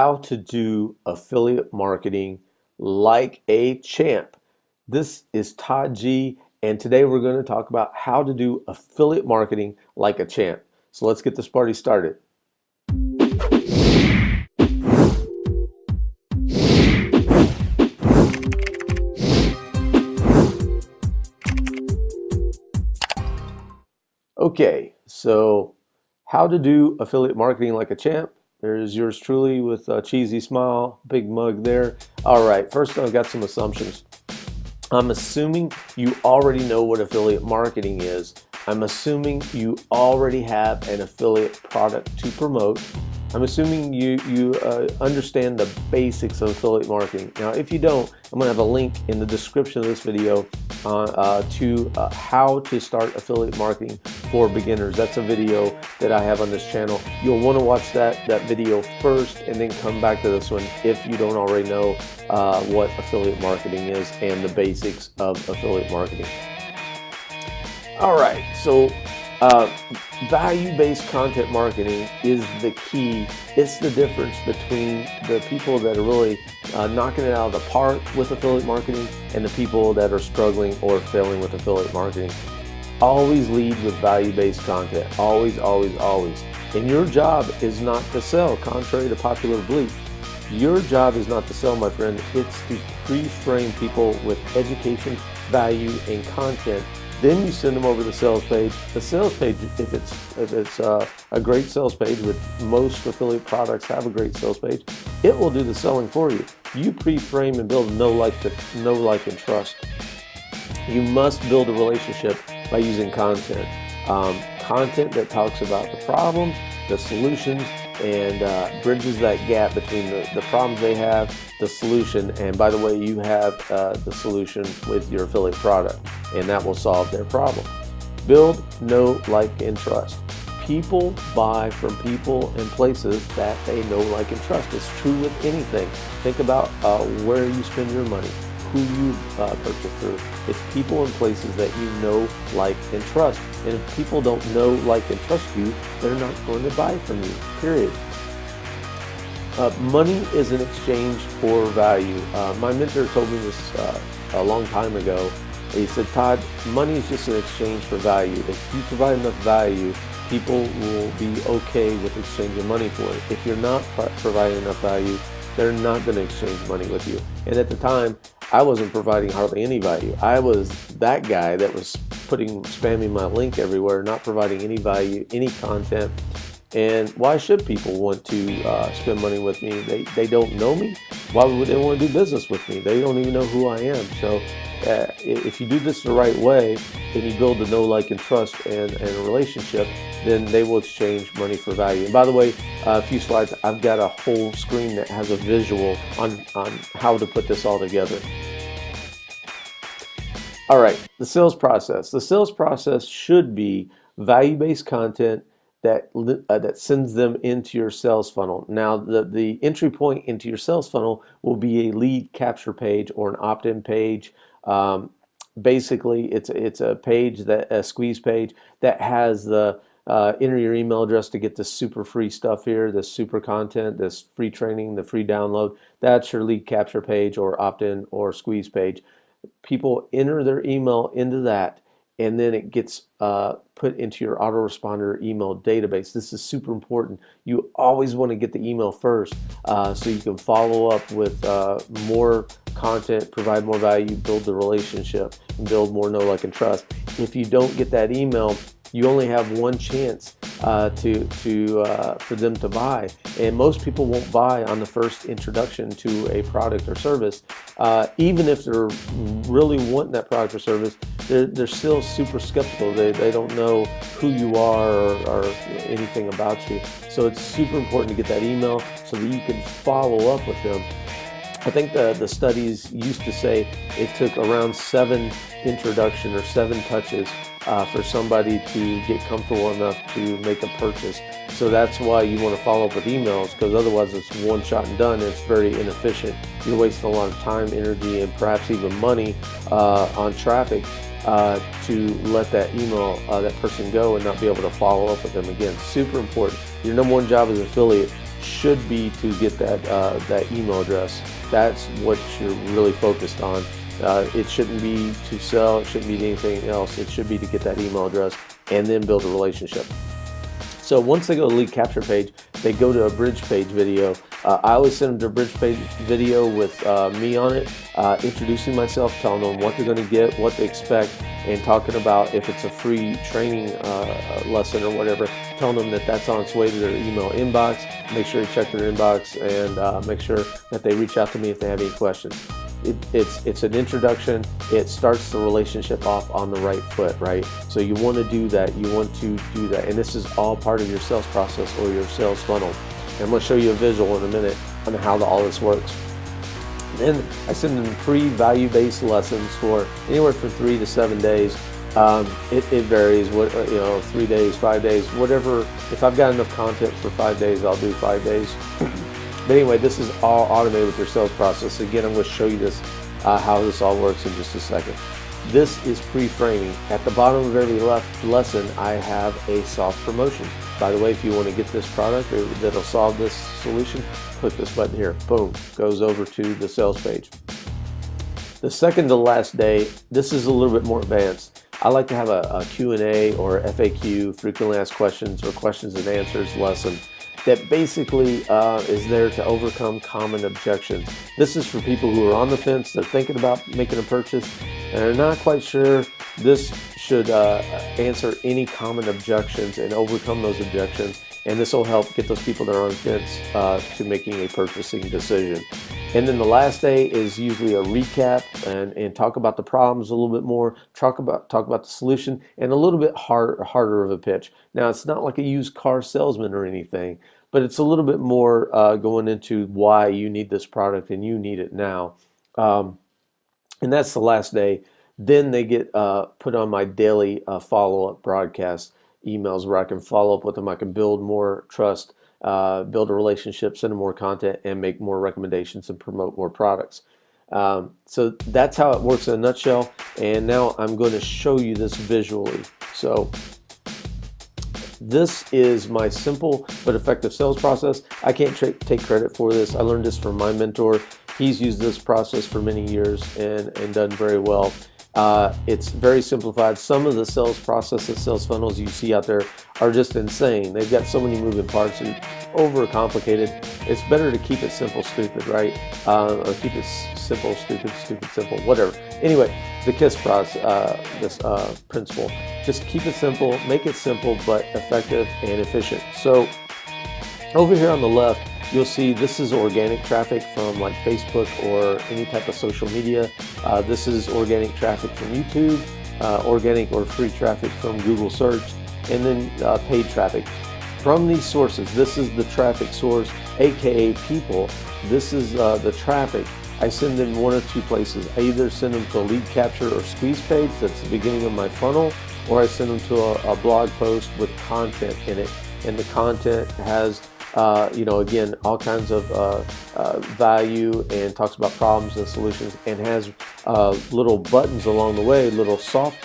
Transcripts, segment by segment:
how to do affiliate marketing like a champ. This is Todd G, and today we're going to talk about how to do affiliate marketing like a champ. So let's get this party started. Okay, so how to do affiliate marketing like a champ. There's yours truly with a cheesy smile, big mug there. All right, first I've got some assumptions. I'm assuming you already know what affiliate marketing is. I'm assuming you already have an affiliate product to promote. I'm assuming you understand the basics of affiliate marketing. Now, if you don't, I'm going to have a link in the description of this video to how to start affiliate marketing for beginners. That's a video that I have on this channel. You'll want to watch that video first and then come back to this one if you don't already know what affiliate marketing is and the basics of affiliate marketing. All right, so value-based content marketing is the key. It's the difference between the people that are really knocking it out of the park with affiliate marketing and the people that are struggling or failing with affiliate marketing. Always lead with value-based content. Always, always, always. And your job is not to sell, contrary to popular belief. Your job is not to sell, my friend. It's to pre-frame people with education, value, and content. Then you send them over the sales page. The sales page, if it's a great sales page, with most affiliate products have a great sales page, it will do the selling for you. You pre-frame and build know, like, and trust. You must build a relationship by using content. Content that talks about the problems, the solutions, and bridges that gap between the problems they have, the solution, and by the way, you have the solution with your affiliate product, and that will solve their problem. Build, know, like, and trust. People buy from people and places that they know, like, and trust. It's true with anything. Think about where you spend your money, who you purchase through. It's people and places that you know, like, and trust. And if people don't know, like, and trust you, they're not going to buy from you, period. Money is an exchange for value. My mentor told me this a long time ago. He said, Todd, money is just an exchange for value. If you provide enough value, people will be okay with exchanging money for it. If you're not providing enough value, they're not going to exchange money with you. And at the time, I wasn't providing hardly any value. I was that guy that was spamming my link everywhere, not providing any value, any content. And why should people want to spend money with me? They don't know me. Why would they want to do business with me? They don't even know who I am. So if you do this the right way, and you build a know, like, and trust and a relationship, then they will exchange money for value. And by the way, a few slides, I've got a whole screen that has a visual on how to put this all together. All right, the sales process. The sales process should be value-based content that sends them into your sales funnel. Now, the entry point into your sales funnel will be a lead capture page or an opt-in page. Basically, it's a page, a squeeze page that has the enter your email address to get this super free stuff here, this super content, this free training, the free download. That's your lead capture page or opt-in or squeeze page. People enter their email into that, and then it gets put into your autoresponder email database. This is super important. You always want to get the email first so you can follow up with more content, provide more value, build the relationship, and build more know, like, and trust. If you don't get that email, you only have one chance for them to buy, and most people won't buy on the first introduction to a product or service. Even if they're really wanting that product or service, they're still super skeptical. They don't know who you are or anything about you. So it's super important to get that email so that you can follow up with them. I think the studies used to say it took around 7 introductions or 7 touches for somebody to get comfortable enough to make a purchase. So that's why you want to follow up with emails, because otherwise it's one shot and done, and it's very inefficient. You're wasting a lot of time, energy, and perhaps even money on traffic to let that email, that person go and not be able to follow up with them again. Super important. Your number one job as an affiliate should be to get that email address. That's what you're really focused on. It shouldn't be to sell, it shouldn't be anything else. It should be to get that email address and then build a relationship. So once they go to lead capture page, they go to a bridge page video. I always send them to a bridge page video with me on it, introducing myself, telling them what they're going to get, what they expect, and talking about if it's a free training lesson or whatever, telling them that that's on its way to their email inbox. Make sure you check their inbox and make sure that they reach out to me if they have any questions. It's an introduction. It starts the relationship off on the right foot, right? So you want to do that. You want to do that. And this is all part of your sales process or your sales funnel. And I'm going to show you a visual in a minute on how all this works. Then I send them free value-based lessons for anywhere from 3 to 7 days. It varies, 3 days, 5 days, whatever. If I've got enough content for 5 days, I'll do 5 days. But anyway, this is all automated with your sales process. Again, I'm going to show you this, how this all works in just a second. This is pre-framing. At the bottom of every lesson, I have a soft promotion. By the way, if you want to get this product that'll solve this solution, click this button here. Boom, goes over to the sales page. The second to last day, this is a little bit more advanced. I like to have a Q&A or FAQ, frequently asked questions or questions and answers lesson that basically is there to overcome common objections. This is for people who are on the fence, they're thinking about making a purchase, and they're not quite sure. This should answer any common objections and overcome those objections, and this will help get those people that are on the fence to making a purchasing decision. And then the last day is usually a recap and talk about the problems a little bit more, talk about the solution, and a little bit harder of a pitch. Now, it's not like a used car salesman or anything, but it's a little bit more going into why you need this product and you need it now. And that's the last day. Then they get put on my daily follow-up broadcast emails where I can follow up with them. I can build more trust, build a relationship, send them more content, and make more recommendations and promote more products. So that's how it works in a nutshell. And now I'm going to show you this visually. So this is my simple but effective sales process. I can't take credit for this. I learned this from my mentor. He's used this process for many years and done very well. It's very simplified. Some of the sales processes, sales funnels you see out there are just insane. They've got so many moving parts and overcomplicated. It's better to keep it simple, stupid, right? Or keep it simple, stupid, simple, whatever. Anyway, the KISS process, this principle. Just keep it simple, make it simple, but effective and efficient. So over here on the left, you'll see this is organic traffic from like Facebook or any type of social media. This is organic traffic from YouTube, organic or free traffic from Google search, and then paid traffic. From these sources, this is the traffic source, aka people. This is the traffic. I send them one of two places. I either send them to a lead capture or squeeze page, that's the beginning of my funnel, or I send them to a blog post with content in it. And the content has again, all kinds of value and talks about problems and solutions, and has little buttons along the way, little soft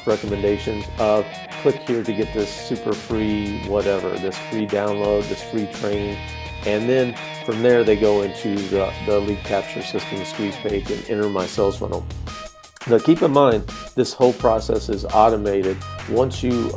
recommendations of click here to get this super free whatever, this free download, this free training. And then from there they go into the lead capture system, the squeeze page, and enter my sales funnel. Now keep in mind, this whole process is automated. Once you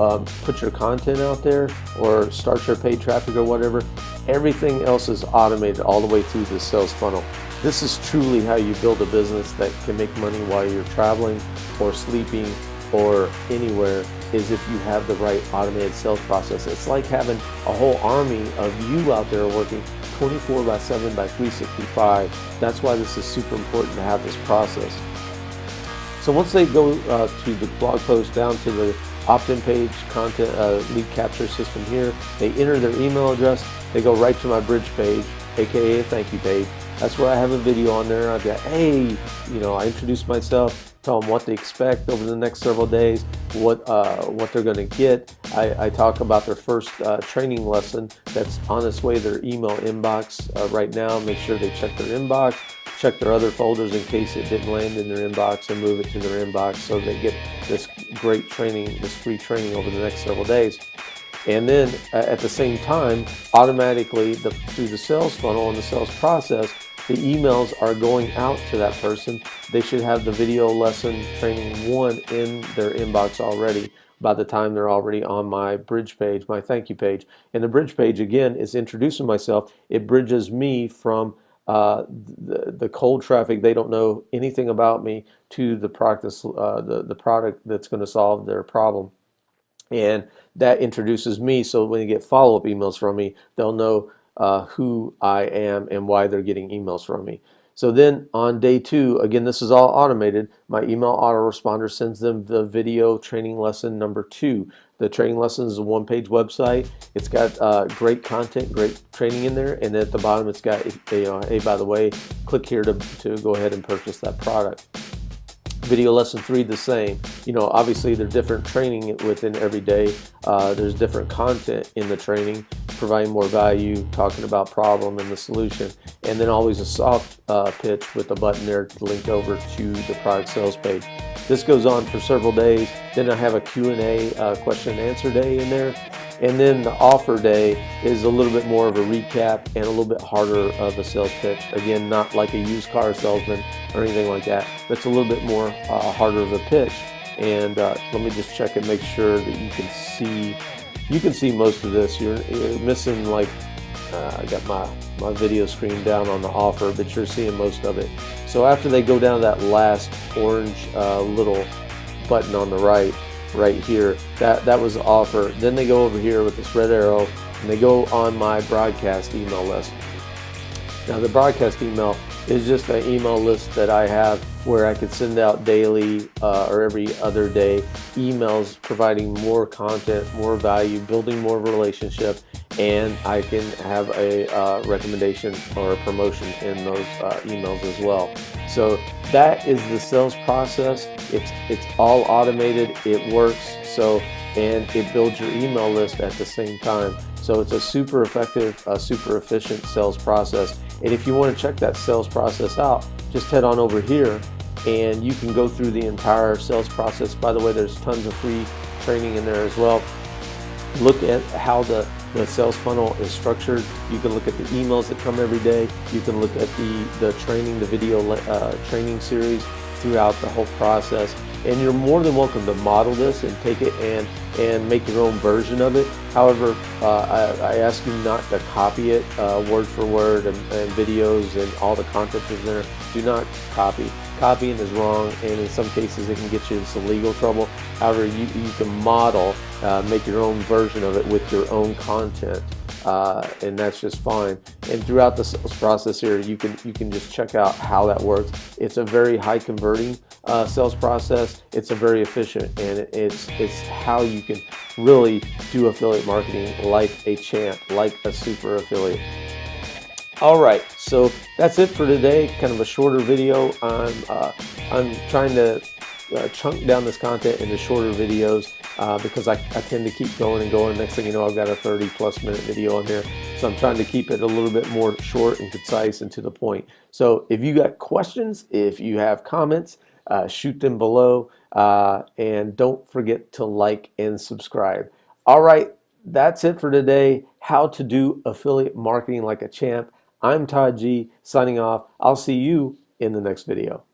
put your content out there or start your paid traffic or whatever, everything else is automated all the way through the sales funnel. This is truly how you build a business that can make money while you're traveling or sleeping or anywhere, is if you have the right automated sales process. It's like having a whole army of you out there working 24/7 by 365. That's why this is super important to have this process. So once they go to the blog post, down to the opt-in page, content, lead capture system here, they enter their email address, they go right to my bridge page, aka a thank you page. That's where I have a video on there. I've got, hey, I introduce myself, tell them what to expect over the next several days, what they're going to get. I talk about their first training lesson that's on its way to their email inbox right now. Make sure they check their inbox, check their other folders in case it didn't land in their inbox, and move it to their inbox so they get this great training, this free training over the next several days. And then at the same time, automatically through the sales funnel and the sales process, the emails are going out to that person. They should have the video lesson training 1 in their inbox already by the time they're already on my bridge page, my thank you page. And the bridge page, again, is introducing myself. It bridges me from the cold traffic, they don't know anything about me, to the product, the product that's going to solve their problem. And that introduces me, so when they get follow-up emails from me, they'll know who I am and why they're getting emails from me. So then on day 2, again, this is all automated. My email autoresponder sends them the video training lesson number 2. The training lesson is a 1-page website. It's got great content, great training in there, and at the bottom it's got, hey, by the way, click here to go ahead and purchase that product. Video lesson 3, the same. Obviously there's different training within every day. There's different content in the training, providing more value, talking about problem and the solution, and then always a soft pitch with a button there linked over to the product sales page. This goes on for several days. Then I have a Q&A, question and answer day in there. And then the offer day is a little bit more of a recap and a little bit harder of a sales pitch. Again, not like a used car salesman or anything like that, but it's a little bit more harder of a pitch. And let me just check and make sure that you can see. You can see most of this. You're missing, like, I got my video screen down on the offer, but you're seeing most of it. So after they go down that last orange little button on the right here, that was the offer. Then they go over here with this red arrow and they go on my broadcast email list. Now the broadcast email is just an email list that I have where I could send out daily or every other day emails providing more content, more value, building more of a relationship, and I can have a recommendation or a promotion in those emails as well. So that is the sales process. It's all automated. It works. And it builds your email list at the same time. So it's a super effective, super efficient sales process. And if you want to check that sales process out, just head on over here and you can go through the entire sales process. By the way, there's tons of free training in there as well. Look at how the sales funnel is structured. You can look at the emails that come every day. You can look at the training, the video training series throughout the whole process. And you're more than welcome to model this and take it and make your own version of it. However, I ask you not to copy it word for word and videos and all the content is there. Do not copy. Copying is wrong, and in some cases it can get you into some legal trouble. However, you can model, make your own version of it with your own content. And that's just fine. And throughout the sales process here, you can just check out how that works. It's a very high converting sales process. It's a very efficient, and it's how you can really do affiliate marketing like a champ, like a super affiliate. All right, so that's it for today. Kind of a shorter video. I'm trying to chunk down this content into shorter videos because I tend to keep going and going. Next thing you know, I've got a 30+ minute video on here. So I'm trying to keep it a little bit more short and concise and to the point. So if you got questions, if you have comments, shoot them below. And don't forget to like and subscribe. All right, that's it for today. How to do affiliate marketing like a champ. I'm Todd G, signing off. I'll see you in the next video.